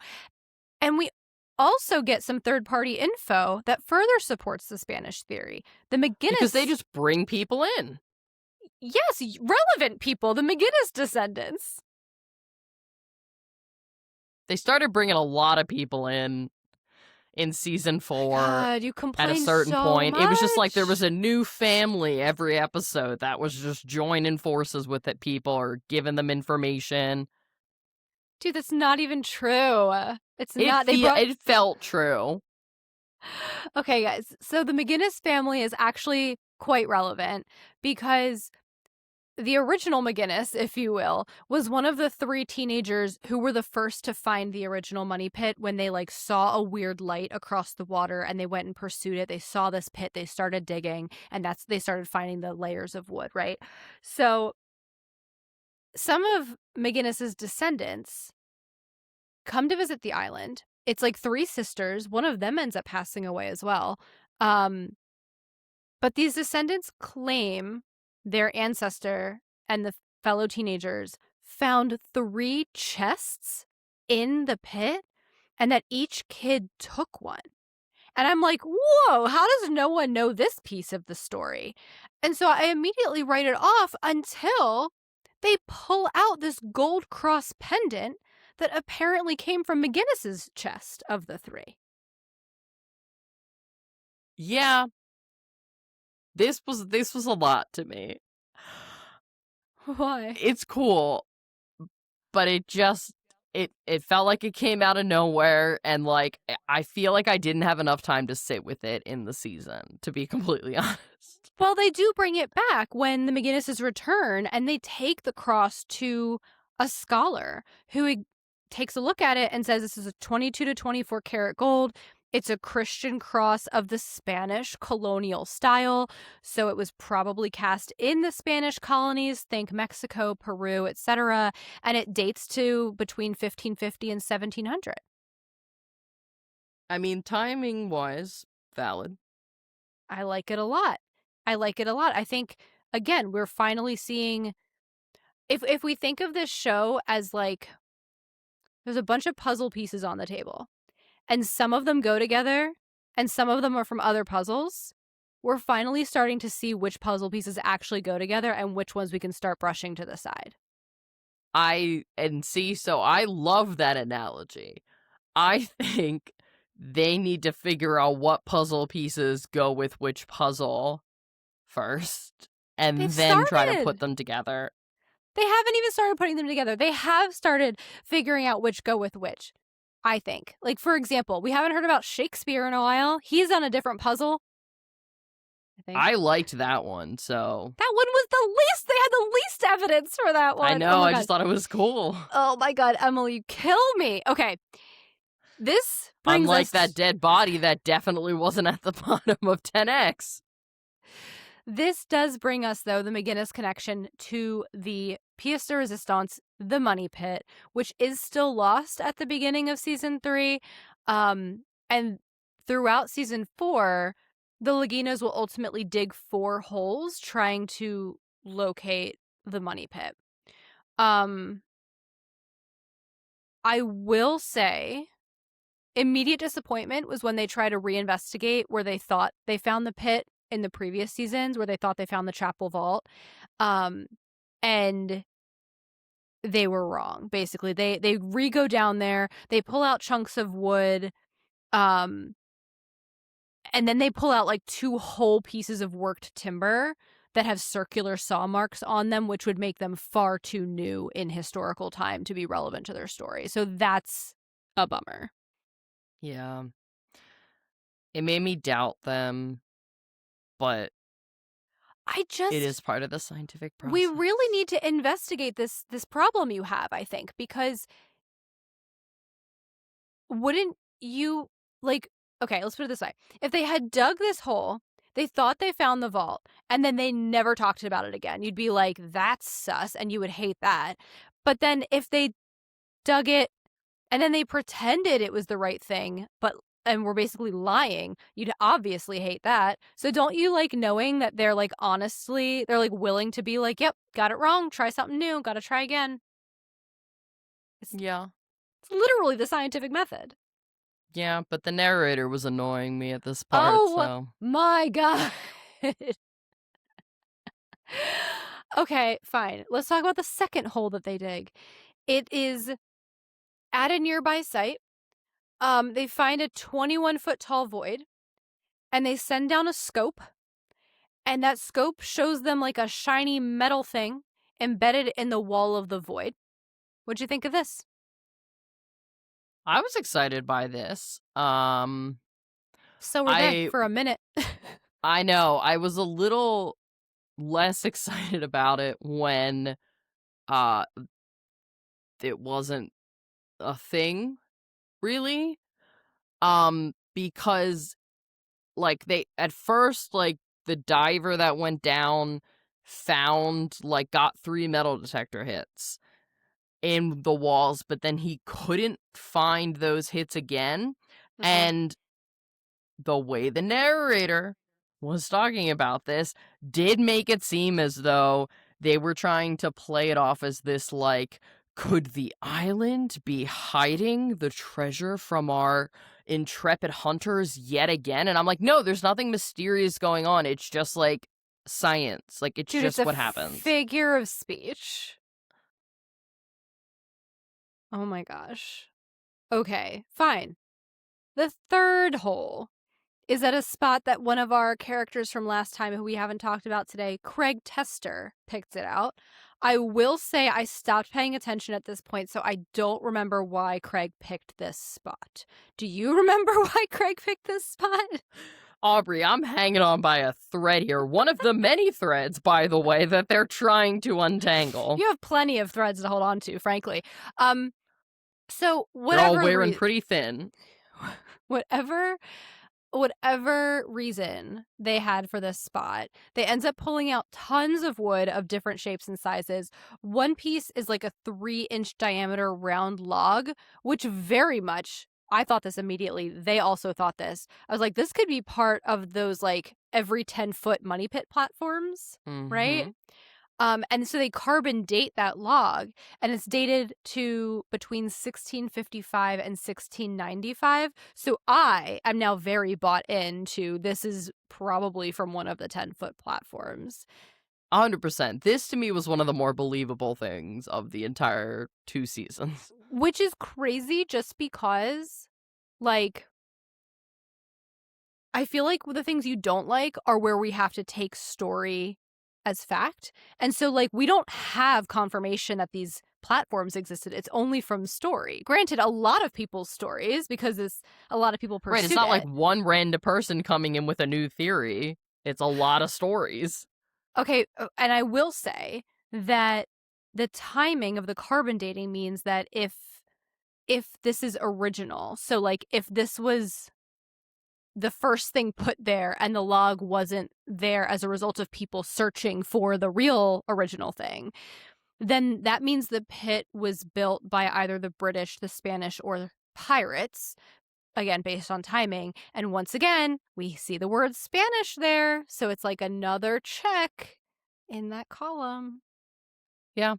[SPEAKER 1] And we also get some third-party info that further supports the Spanish theory. The McGinnis...
[SPEAKER 2] Because they just bring people in.
[SPEAKER 1] Yes, relevant people, the McGinnis descendants.
[SPEAKER 2] They started bringing a lot of people in season 4.
[SPEAKER 1] God, you complain
[SPEAKER 2] at a certain
[SPEAKER 1] so
[SPEAKER 2] point.
[SPEAKER 1] much.
[SPEAKER 2] It was just like there was a new family every episode that was just joining forces with it, people or giving them information.
[SPEAKER 1] Dude, that's not even true. It's not.
[SPEAKER 2] It felt true.
[SPEAKER 1] Okay, guys. So the McGinnis family is actually quite relevant because the original McGinnis, if you will, was one of the 3 teenagers who were the first to find the original money pit when they like saw a weird light across the water and they went and pursued it. They saw this pit, they started digging, and they started finding the layers of wood, right? So some of McGinnis's descendants come to visit the island. It's like 3 sisters. One of them ends up passing away as well. But these descendants claim their ancestor and the fellow teenagers found 3 chests in the pit and that each kid took one. And I'm like, whoa, how does no one know this piece of the story? And so I immediately write it off until they pull out this gold cross pendant that apparently came from McGinnis's chest of the 3.
[SPEAKER 2] Yeah. This was a lot to me.
[SPEAKER 1] Why?
[SPEAKER 2] It's cool, but it felt like it came out of nowhere, and like I feel like I didn't have enough time to sit with it in the season, to be completely honest.
[SPEAKER 1] Well, they do bring it back when the McGinnises return, and they take the cross to a scholar who takes a look at it and says this is a 22 to 24 karat gold. It's a Christian cross of the Spanish colonial style, so it was probably cast in the Spanish colonies, think Mexico, Peru, etc., and it dates to between 1550 and 1700.
[SPEAKER 2] I mean, timing-wise, valid.
[SPEAKER 1] I like it a lot. I think again, we're finally seeing, if we think of this show as like, there's a bunch of puzzle pieces on the table, and some of them go together, and some of them are from other puzzles. We're finally starting to see which puzzle pieces actually go together and which ones we can start brushing to the side.
[SPEAKER 2] So I love that analogy. I think they need to figure out what puzzle pieces go with which puzzle first, and
[SPEAKER 1] They've
[SPEAKER 2] then try to
[SPEAKER 1] started.
[SPEAKER 2] put them together.
[SPEAKER 1] They haven't even started putting them together. They have started figuring out which go with which, I think. Like, for example, we haven't heard about Shakespeare in a while. He's on a different puzzle, I think.
[SPEAKER 2] I liked that one, so.
[SPEAKER 1] That one was the least. They had the least evidence for that one.
[SPEAKER 2] I know, I
[SPEAKER 1] God.
[SPEAKER 2] just thought it was cool.
[SPEAKER 1] Oh my God, Emily, you kill me. Okay. This brings
[SPEAKER 2] Unlike
[SPEAKER 1] us...
[SPEAKER 2] that dead body that definitely wasn't at the bottom of 10X.
[SPEAKER 1] This does bring us, though, the McGinnis connection to the pièce de résistance, the money pit, which is still lost at the beginning of season 3. And throughout season 4, the Laginas will ultimately dig 4 holes trying to locate the money pit. I will say, immediate disappointment was when they try to reinvestigate where they thought they found the pit in the previous seasons, where they thought they found the chapel vault. And they were wrong. Basically, they re-go down there, they pull out chunks of wood, and then they pull out like 2 whole pieces of worked timber that have circular saw marks on them, which would make them far too new in historical time to be relevant to their story. So that's a bummer.
[SPEAKER 2] Yeah. It made me doubt them, but it is part of the scientific process.
[SPEAKER 1] We really need to investigate this problem you have, I think, because wouldn't you, like, okay, let's put it this way. If they had dug this hole, they thought they found the vault, and then they never talked about it again, you'd be like, that's sus, and you would hate that. But then if they dug it, and then they pretended it was the right thing, and were basically lying, you'd obviously hate that. So don't you like knowing that they're like, honestly, they're like willing to be like, yep, got it wrong, try something new, gotta try again. It's literally the scientific method.
[SPEAKER 2] Yeah, but the narrator was annoying me at this part, so.
[SPEAKER 1] My God. Okay, fine. Let's talk about the second hole that they dig. It is at a nearby site. They find a 21-foot tall void, and they send down a scope, and that scope shows them like a shiny metal thing embedded in the wall of the void. What'd you think of this?
[SPEAKER 2] I was excited by this.
[SPEAKER 1] So were they for a minute.
[SPEAKER 2] I know. I was a little less excited about it when it wasn't a thing, really. Because like they at first, like the diver that went down got 3 metal detector hits in the walls, but then he couldn't find those hits again. And the way the narrator was talking about this did make it seem as though they were trying to play it off as this, like, could the island be hiding the treasure from our intrepid hunters yet again? And I'm like, no, there's nothing mysterious going on. It's just, like, science. Like, it's just what happens.
[SPEAKER 1] Figure of speech. Oh my gosh. Okay, fine. The third hole is at a spot that one of our characters from last time, who we haven't talked about today, Craig Tester, picked it out. I will say I stopped paying attention at this point, so I don't remember why Craig picked this spot. Do you remember why Craig picked this spot?
[SPEAKER 2] Aubrey, I'm hanging on by a thread here. One of the many threads, by the way, that they're trying to untangle.
[SPEAKER 1] You have plenty of threads to hold on to, frankly. So whatever.
[SPEAKER 2] They're all wearing pretty thin.
[SPEAKER 1] Whatever reason they had for this spot, they ends up pulling out tons of wood of different shapes and sizes. One piece is like a 3-inch diameter round log, which very much, I thought this immediately. They also thought this. I was like, this could be part of those like every 10-foot money pit platforms, right?
[SPEAKER 2] Mm-hmm.
[SPEAKER 1] And so they carbon date that log, and it's dated to between 1655 and 1695. So I am now very bought into this is probably from one of the 10-foot platforms.
[SPEAKER 2] 100%. This to me was one of the more believable things of the entire 2 seasons.
[SPEAKER 1] Which is crazy just because, like, I feel like the things you don't like are where we have to take story as fact. And so, like, we don't have confirmation that these platforms existed. It's only from story. Granted, a lot of people's stories, because a lot of people
[SPEAKER 2] Right, it's
[SPEAKER 1] pursued
[SPEAKER 2] not like
[SPEAKER 1] it.
[SPEAKER 2] one random person coming in with a new theory. It's a lot of stories.
[SPEAKER 1] Okay, and I will say that the timing of the carbon dating means that if this is original, so like if this was the first thing put there and the log wasn't there as a result of people searching for the real original thing, then that means the pit was built by either the British, the Spanish, or pirates, again, based on timing. And once again, we see the word Spanish there. So it's like another check in that column.
[SPEAKER 2] Yeah,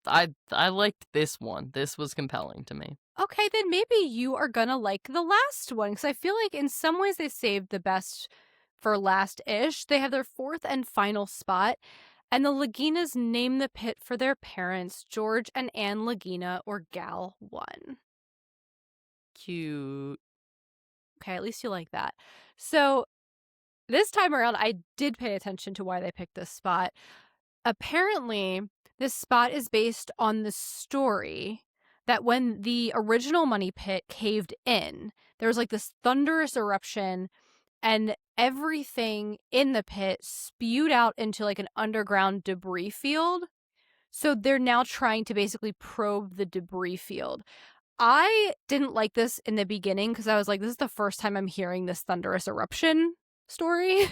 [SPEAKER 2] I liked this one. This was compelling to me.
[SPEAKER 1] Okay, then maybe you are gonna like the last one, because I feel like in some ways they saved the best for last-ish. They have their fourth and final spot, and the Laginas name the pit for their parents, George and Anne Lagina, or Gal 1.
[SPEAKER 2] Cute.
[SPEAKER 1] Okay, at least you like that. So this time around, I did pay attention to why they picked this spot. Apparently, this spot is based on the story that when the original money pit caved in, there was like this thunderous eruption, and everything in the pit spewed out into like an underground debris field. So they're now trying to basically probe the debris field. I didn't like this in the beginning because I was like, this is the first time I'm hearing this thunderous eruption story.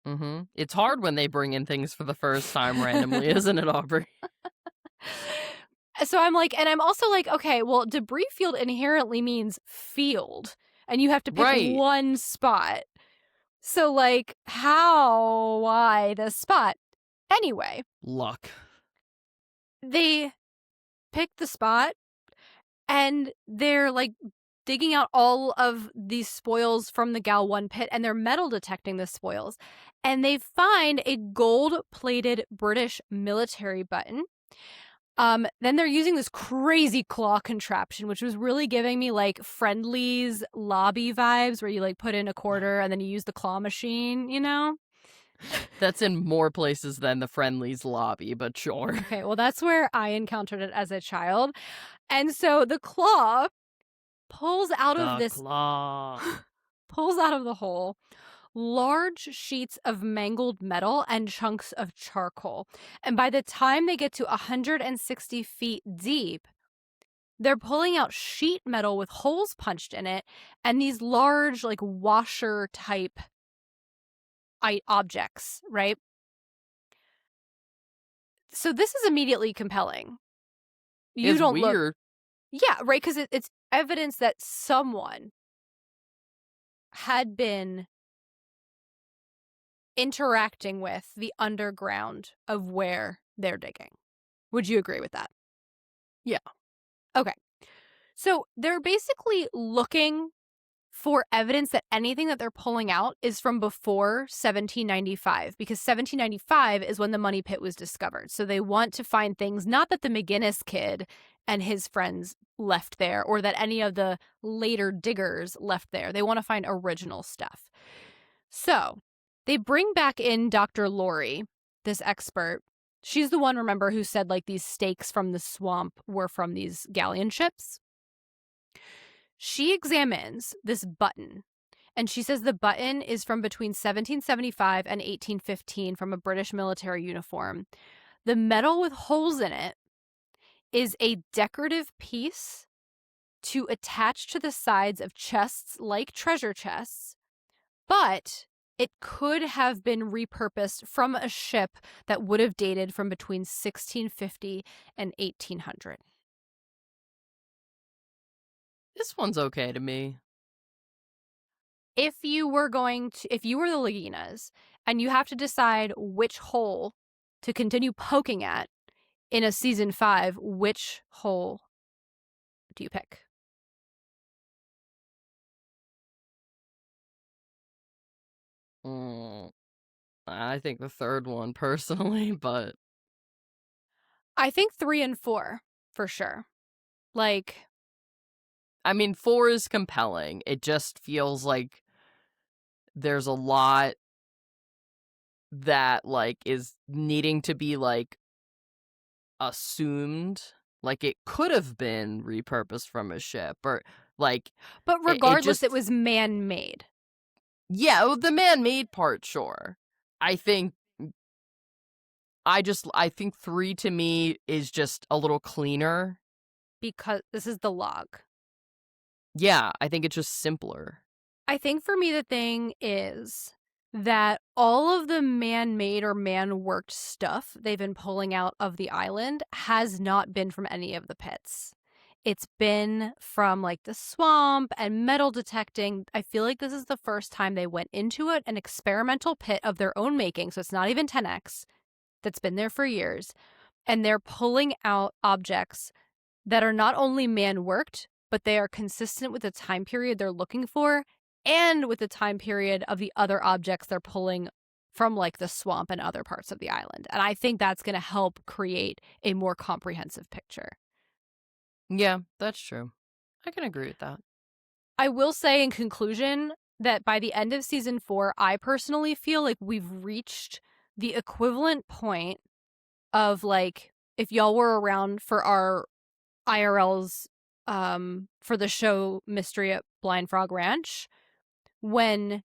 [SPEAKER 2] Mm-hmm. It's hard when they bring in things for the first time randomly, isn't it, Aubrey?
[SPEAKER 1] So I'm like, and I'm also like, okay, well, debris field inherently means field, and you have to pick
[SPEAKER 2] Right.
[SPEAKER 1] one spot. So, like, why this spot? Anyway,
[SPEAKER 2] Luck.
[SPEAKER 1] they pick the spot, and they're like digging out all of these spoils from the Gal 1 pit, and they're metal detecting the spoils. And they find a gold-plated British military button. Then they're using this crazy claw contraption, which was really giving me like Friendly's lobby vibes, where you like put in a quarter and then you use the claw machine, you know?
[SPEAKER 2] That's in more places than the Friendly's lobby, but sure.
[SPEAKER 1] Okay, well, that's where I encountered it as a child. And so the claw pulls out of
[SPEAKER 2] The
[SPEAKER 1] this,
[SPEAKER 2] claw.
[SPEAKER 1] pulls out of the hole large sheets of mangled metal and chunks of charcoal. And by the time they get to 160 feet deep, they're pulling out sheet metal with holes punched in it and these large, like, washer type objects, right? So this is immediately compelling. You
[SPEAKER 2] It's
[SPEAKER 1] don't look.
[SPEAKER 2] weird.
[SPEAKER 1] Yeah, right, because it's evidence that someone had been interacting with the underground of where they're digging. Would you agree with that?
[SPEAKER 2] Yeah.
[SPEAKER 1] Okay. So they're basically looking for evidence that anything that they're pulling out is from before 1795, because 1795 is when the money pit was discovered. So they want to find things not that the McGinnis kid and his friends left there, or that any of the later diggers left there. They want to find original stuff. So they bring back in Dr. Lori, this expert. She's the one, remember, who said like these stakes from the swamp were from these galleon ships. She examines this button, and she says the button is from between 1775 and 1815 from a British military uniform. The metal with holes in it is a decorative piece to attach to the sides of chests like treasure chests, but it could have been repurposed from a ship that would have dated from between 1650 and 1800.
[SPEAKER 2] This one's okay to me.
[SPEAKER 1] if you were the Laginas and you have to decide which hole to continue poking at in a season 5, which hole do you pick?
[SPEAKER 2] I think the third one personally, but
[SPEAKER 1] I think 3 and 4 for sure. Like,
[SPEAKER 2] I mean, 4 is compelling. It just feels like there's a lot that like is needing to be like assumed, like it could have been repurposed from a ship, or like
[SPEAKER 1] but
[SPEAKER 2] it
[SPEAKER 1] regardless,
[SPEAKER 2] just
[SPEAKER 1] it was man-made.
[SPEAKER 2] yeah, well, the man-made part, sure. I think I think 3 to me is just a little cleaner.
[SPEAKER 1] Because this is the log.
[SPEAKER 2] Yeah, I think it's just simpler.
[SPEAKER 1] I think for me, the thing is that all of the man-made or man-worked stuff they've been pulling out of the island has not been from any of the pits. It's been from like the swamp and metal detecting. I feel like this is the first time they went into it, an experimental pit of their own making. So it's not even 10X that's been there for years. And they're pulling out objects that are not only man worked, but they are consistent with the time period they're looking for and with the time period of the other objects they're pulling from like the swamp and other parts of the island. And I think that's going to help create a more comprehensive picture.
[SPEAKER 2] Yeah, that's true. I can agree with that.
[SPEAKER 1] I will say in conclusion that by the end of season 4, I personally feel like we've reached the equivalent point of like if y'all were around for our IRLs for the show Mystery at Blind Frog Ranch, when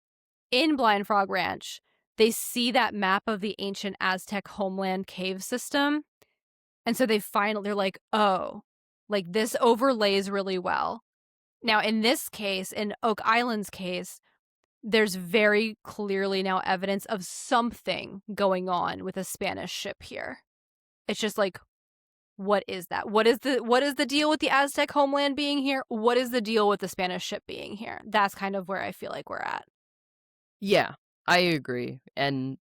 [SPEAKER 1] in Blind Frog Ranch they see that map of the ancient Aztec homeland cave system, and so they're like, oh, like this overlays really well. Now in this case, in Oak Island's case, there's very clearly now evidence of something going on with a Spanish ship here. It's just like, what is that? What is the deal with the Aztec homeland being here? What is the deal with the Spanish ship being here? That's kind of where I feel like we're at.
[SPEAKER 2] Yeah, I agree. And,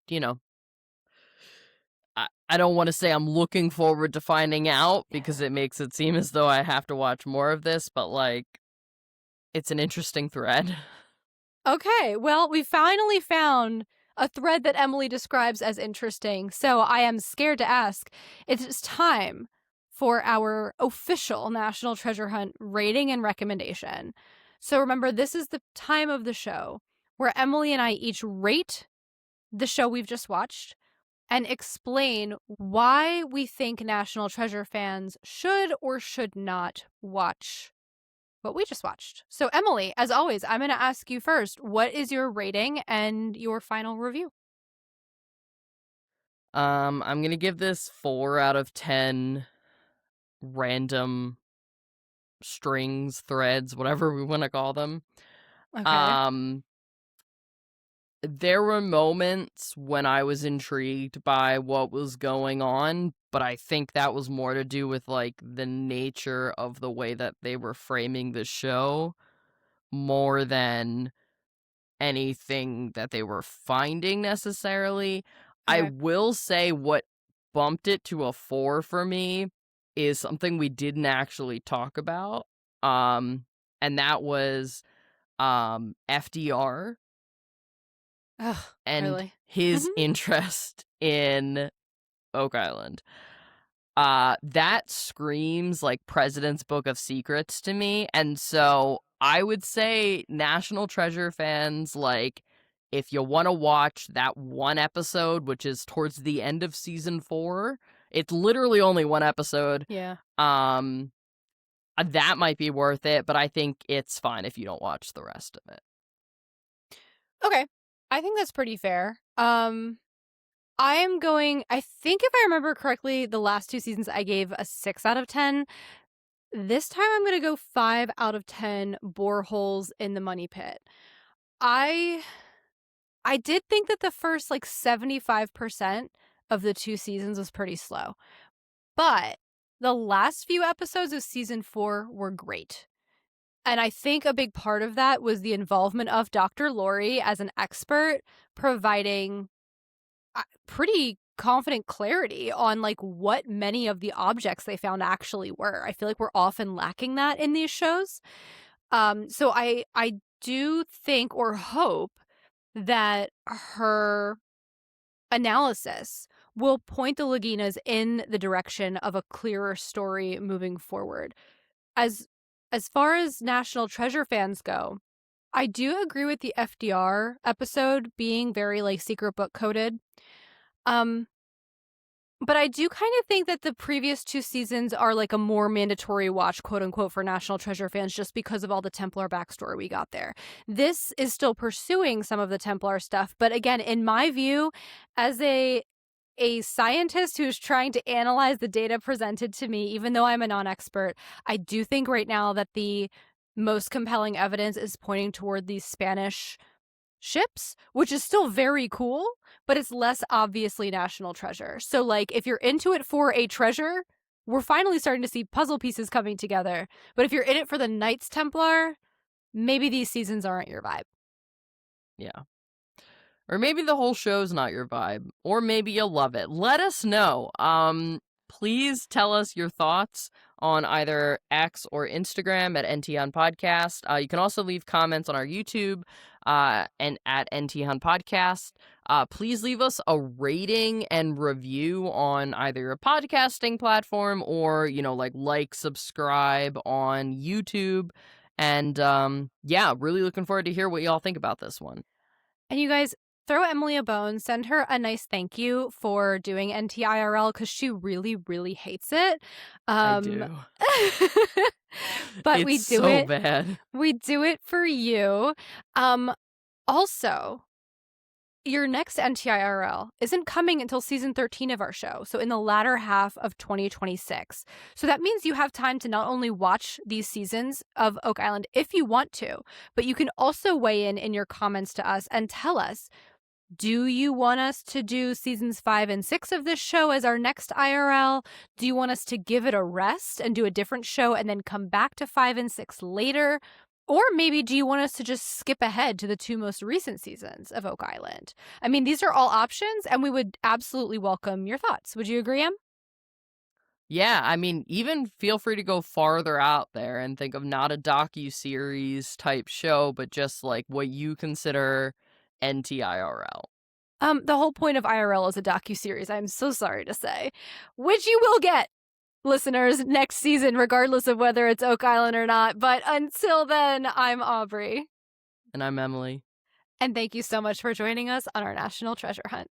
[SPEAKER 2] I don't want to say I'm looking forward to finding out because it makes it seem as though I have to watch more of this, but like it's an interesting thread.
[SPEAKER 1] Okay, well, we finally found a thread that Emily describes as interesting. So I am scared to ask. It's time for our official National Treasure Hunt rating and recommendation. So remember, this is the time of the show where Emily and I each rate the show we've just watched and explain why we think National Treasure fans should or should not watch what we just watched. So, Emily, as always, I'm going to ask you first, what is your rating and your final review?
[SPEAKER 2] I'm gonna give this 4 out of 10 random strings, threads, whatever we want to call them.
[SPEAKER 1] Okay.
[SPEAKER 2] Um, there were moments when I was intrigued by what was going on, but I think that was more to do with like the nature of the way that they were framing the show more than anything that they were finding necessarily. I
[SPEAKER 1] Okay.
[SPEAKER 2] will say what bumped it to a 4 for me is something we didn't actually talk about. And that was FDR
[SPEAKER 1] Ugh,
[SPEAKER 2] and
[SPEAKER 1] really?
[SPEAKER 2] his interest in Oak Island. That screams like President's Book of Secrets to me. And so I would say National Treasure fans, like, if you want to watch that one episode, which is towards the end of season 4, it's literally only one episode.
[SPEAKER 1] Yeah.
[SPEAKER 2] That might be worth it, but I think it's fine if you don't watch the rest of it.
[SPEAKER 1] Okay. I think that's pretty fair. I think if I remember correctly, the last 2 seasons I gave a 6 out of 10. This time I'm going to go 5 out of 10 boreholes in the money pit. I did think that the first like 75% of the 2 seasons was pretty slow. But the last few episodes of season 4 were great. And I think a big part of that was the involvement of Dr. Lori as an expert, providing pretty confident clarity on like what many of the objects they found actually were. I feel like we're often lacking that in these shows. So I do think or hope that her analysis will point the Laginas in the direction of a clearer story moving forward. As far as National Treasure fans go, I do agree with the FDR episode being very like secret book coded. But I do kind of think that the previous 2 seasons are like a more mandatory watch, quote unquote, for National Treasure fans just because of all the Templar backstory we got there. This is still pursuing some of the Templar stuff. But again, in my view, as a scientist who's trying to analyze the data presented to me, even though I'm a non-expert, I do think right now that the most compelling evidence is pointing toward these Spanish ships, which is still very cool, but it's less obviously National Treasure. So like if you're into it for a treasure, we're finally starting to see puzzle pieces coming together. But if you're in it for the Knights Templar, maybe these seasons aren't your vibe.
[SPEAKER 2] Yeah. Or maybe the whole show's not your vibe. Or maybe you'll love it. Let us know. Please tell us your thoughts on either X or Instagram at NT Podcast. You can also leave comments on our YouTube and at NT Podcast. Please leave us a rating and review on either your podcasting platform or, subscribe on YouTube. And yeah, really looking forward to hear what y'all think about this one.
[SPEAKER 1] And you guys, throw Emily a bone, send her a nice thank you for doing NTIRL because she really, really hates it.
[SPEAKER 2] I do.
[SPEAKER 1] But
[SPEAKER 2] it's
[SPEAKER 1] we do
[SPEAKER 2] so
[SPEAKER 1] it.
[SPEAKER 2] Bad.
[SPEAKER 1] We do it for you. Also, your next NTIRL isn't coming until season 13 of our show, so in the latter half of 2026. So that means you have time to not only watch these seasons of Oak Island if you want to, but you can also weigh in your comments to us and tell us, do you want us to do seasons 5 and 6 of this show as our next IRL? Do you want us to give it a rest and do a different show and then come back to 5 and 6 later? Or maybe do you want us to just skip ahead to the 2 most recent seasons of Oak Island? I mean, these are all options, and we would absolutely welcome your thoughts. Would you agree, Em?
[SPEAKER 2] Yeah, I mean, even feel free to go farther out there and think of not a docu-series type show, but just like what you consider NTIRL.
[SPEAKER 1] The whole point of IRL is a docu-series, I'm so sorry to say, which you will get, listeners, next season, regardless of whether it's Oak Island or not. But until then, I'm Aubrey.
[SPEAKER 2] And I'm Emily.
[SPEAKER 1] And thank you so much for joining us on our National Treasure Hunt.